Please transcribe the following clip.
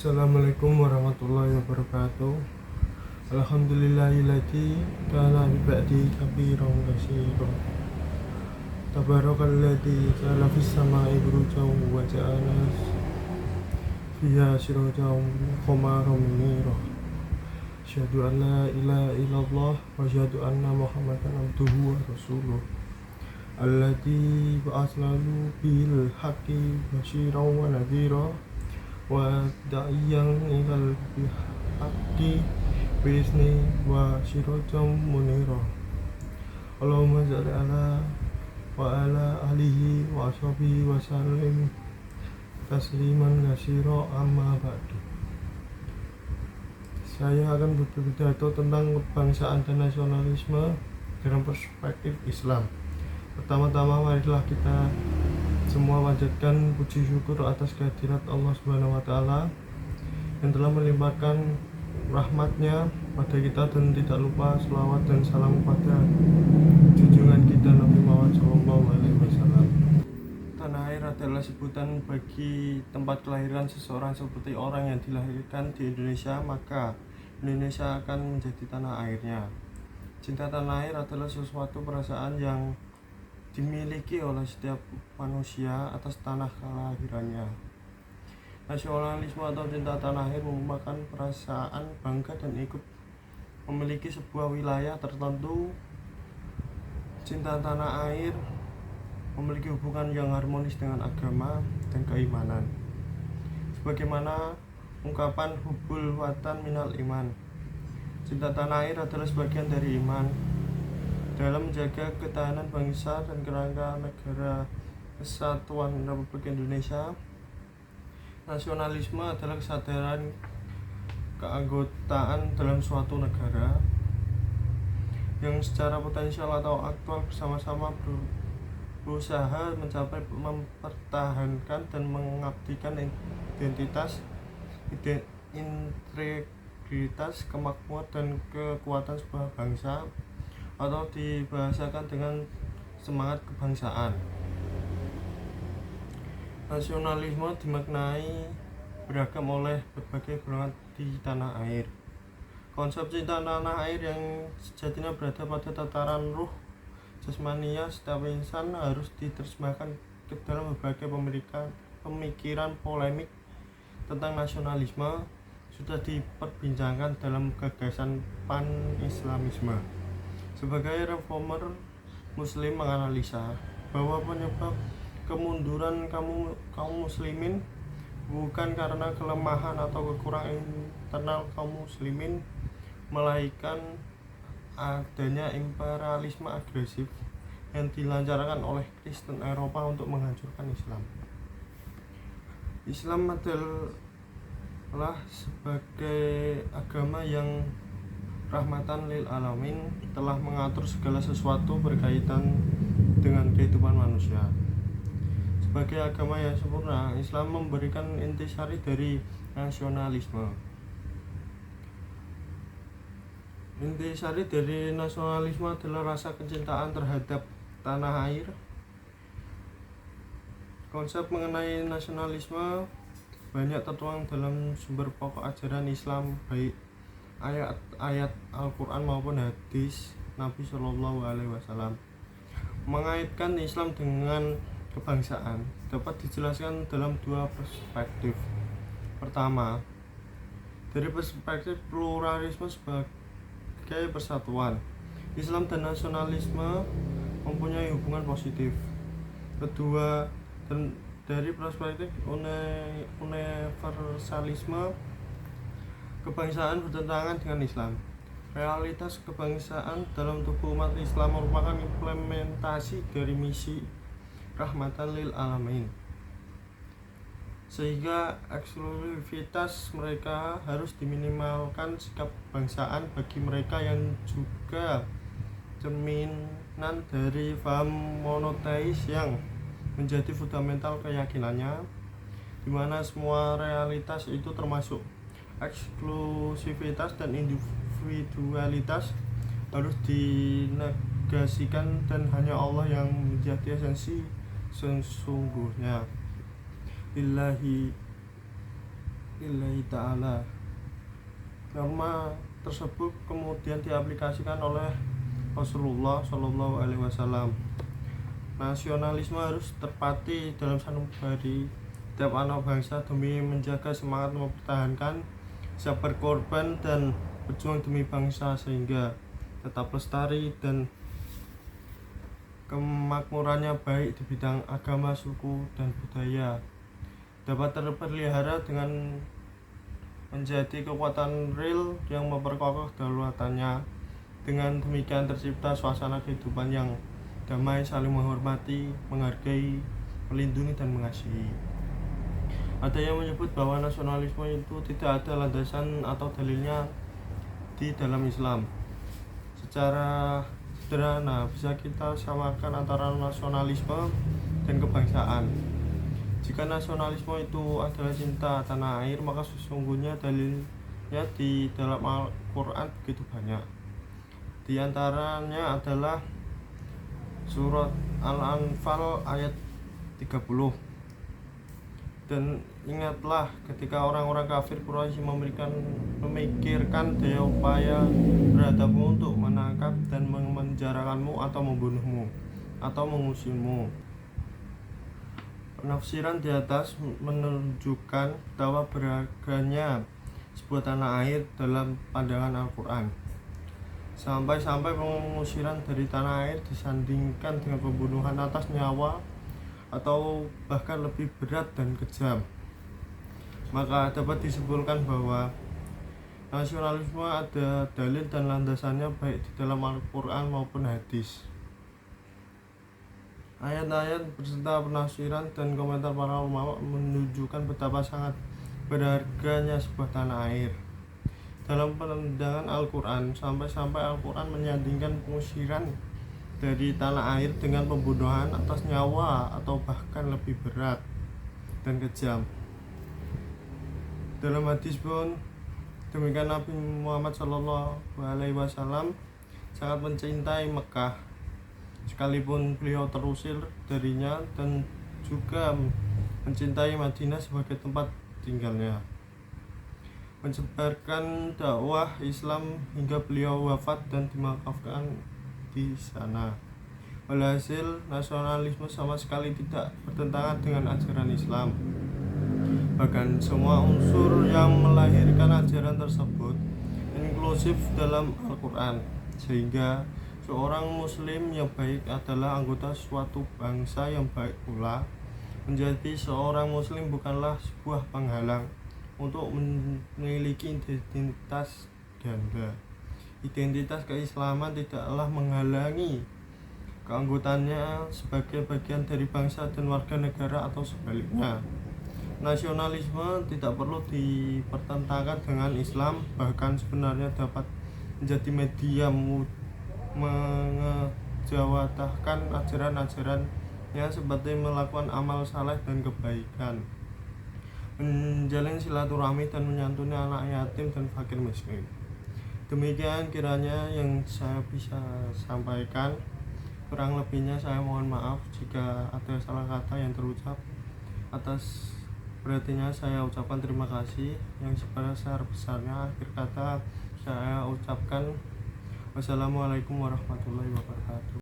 Assalamualaikum warahmatullahi wabarakatuh. Alhamdulillahilladzi kana bi ba'di kabiran katsiran. Tabarakalladzi ja'ala fis samai burujan wa ja'ala fiha sirajan qamaran munira. Asyhadu an la ilaha illallah wa asyhadu anna Muhammadan abduhu wa rasuluh. Alladzi ba'athahu bil haqqi basyiran wa nadhira wa da'iyan ilal bihaqqi bi'izni wa sirajan munira. Allahumma shalli ala wa ala alihi wa ashabihi wa sallim tasliman katsira amma ba'du. Saya akan berpidato tentang kebangsaan dan nasionalisme dalam perspektif Islam. Pertama-tama marilah kita semua panjatkan puji syukur atas kehadirat Allah Subhanahu wa Ta'ala yang telah melimpahkan rahmatnya pada kita, dan tidak lupa selawat dan salam pada junjungan kita Nabi Muhammad SAW. Tanah air adalah sebutan bagi tempat kelahiran seseorang. Seperti orang yang dilahirkan di Indonesia, maka Indonesia akan menjadi tanah airnya. Cinta tanah air adalah sesuatu perasaan yang dimiliki oleh setiap manusia atas tanah kelahirannya. Nasionalisme atau cinta tanah air merupakan perasaan bangga dan ikut memiliki sebuah wilayah tertentu. Cinta tanah air memiliki hubungan yang harmonis dengan agama dan keimanan, sebagaimana ungkapan hubbul watan minal iman. Cinta tanah air adalah sebagian dari iman dalam menjaga ketahanan bangsa dan kerangka negara kesatuan Republik Indonesia. Nasionalisme adalah kesadaran keanggotaan dalam suatu negara yang secara potensial atau aktual bersama-sama berusaha mencapai, mempertahankan dan mengabdikan identitas, integritas, kemakmuran dan kekuatan sebuah bangsa, atau dibahasakan dengan semangat kebangsaan. Nasionalisme dimaknai beragam oleh berbagai golongan di tanah air. Konsep cinta tanah air yang sejatinya berada pada tataran ruh jasmania setiap insan harus diterjemahkan ke dalam berbagai pemikiran polemik tentang nasionalisme sudah diperbincangkan dalam gagasan pan-islamisme. Sebagai reformer muslim menganalisa bahwa penyebab kemunduran kaum muslimin bukan karena kelemahan atau kekurangan internal kaum muslimin, melainkan adanya imperialisme agresif yang dilancarkan oleh Kristen Eropa untuk menghancurkan Islam. Islam adalah sebagai agama yang rahmatan lil alamin, telah mengatur segala sesuatu berkaitan dengan kehidupan manusia. Sebagai agama yang sempurna, Islam memberikan intisari dari nasionalisme. Intisari dari nasionalisme adalah rasa kecintaan terhadap tanah air. Konsep mengenai nasionalisme banyak tertuang dalam sumber pokok ajaran Islam, baik ayat-ayat Al-Quran maupun hadis Nabi Shallallahu Alaihi Wasallam. Mengaitkan Islam dengan kebangsaan dapat dijelaskan dalam dua perspektif. Pertama, dari perspektif pluralisme sebagai persatuan, Islam dan nasionalisme mempunyai hubungan positif. Kedua, dari perspektif universalisme, kebangsaan bertentangan dengan Islam. Realitas kebangsaan dalam tubuh umat Islam merupakan implementasi dari misi rahmatan lil alamin, sehingga eksklusivitas mereka harus diminimalkan. Sikap kebangsaan bagi mereka yang juga cerminan dari paham monoteis yang menjadi fundamental keyakinannya, di mana semua realitas itu termasuk eksklusivitas dan individualitas harus dinegasikan, dan hanya Allah yang menjadi esensi sesungguhnya. Lillahi lillahi ta'ala. Norma tersebut kemudian diaplikasikan oleh Rasulullah Shallallahu Alaihi Wasallam. Nasionalisme harus terpati dalam sanubari tiap anak bangsa demi menjaga semangat mempertahankan, siap berkorban dan berjuang demi bangsa sehingga tetap lestari dan kemakmurannya baik di bidang agama, suku, dan budaya dapat terpelihara dengan menjadi kekuatan real yang memperkokoh kedaulatannya. Dengan demikian tercipta suasana kehidupan yang damai, saling menghormati, menghargai, melindungi, dan mengasihi. Ada yang menyebut bahwa nasionalisme itu tidak ada landasan atau dalilnya di dalam Islam. Secara sederhana bisa kita samakan antara nasionalisme dan kebangsaan. Jika nasionalisme itu adalah cinta tanah air, maka sesungguhnya dalilnya di dalam Al-Quran begitu banyak. Di antaranya adalah surat Al-Anfal ayat 30. Dan ingatlah ketika orang-orang kafir Quraisy memikirkan daya upaya berhadapmu untuk menangkap dan memenjarakanmu atau membunuhmu atau mengusirmu. Penafsiran di atas menunjukkan betapa berharganya sebuah tanah air dalam pandangan Al-Quran. Sampai-sampai pengusiran dari tanah air disandingkan dengan pembunuhan atas nyawa atau bahkan lebih berat dan kejam. Maka dapat disimpulkan bahwa nasionalisme ada dalil dan landasannya baik di dalam Al-Quran maupun hadis. Ayat-ayat beserta penafsiran dan komentar para ulama menunjukkan betapa sangat berharganya sebuah tanah air. Dalam pandangan Al-Quran, sampai-sampai Al-Quran menyandingkan pengusiran dari tanah air dengan pembunuhan atas nyawa atau bahkan lebih berat dan kejam. Dalam hadis pun demikian, Nabi Muhammad SAW sangat mencintai Mekah sekalipun beliau terusir darinya, dan juga mencintai Madinah sebagai tempat tinggalnya, menyebarkan dakwah Islam hingga beliau wafat dan dimakamkan di sana. Walhasil, nasionalisme sama sekali tidak bertentangan dengan ajaran Islam. Bahkan semua unsur yang melahirkan ajaran tersebut inklusif dalam Al-Quran, sehingga seorang muslim yang baik adalah anggota suatu bangsa yang baik pula. Menjadi seorang muslim bukanlah sebuah penghalang untuk memiliki identitas ganda. Identitas keislaman tidaklah menghalangi keanggotaannya sebagai bagian dari bangsa dan warga negara atau sebaliknya. Nasionalisme tidak perlu dipertentangkan dengan Islam, bahkan sebenarnya dapat menjadi media mengejawantahkan ajaran-ajarannya seperti melakukan amal saleh dan kebaikan, menjalin silaturahmi dan menyantuni anak yatim dan fakir miskin. Demikian kiranya yang saya bisa sampaikan. Kurang lebihnya saya mohon maaf jika ada salah kata yang terucap. Atas berartinya saya ucapkan terima kasih yang sebesar-besarnya. Akhir kata saya ucapkan wassalamualaikum warahmatullahi wabarakatuh.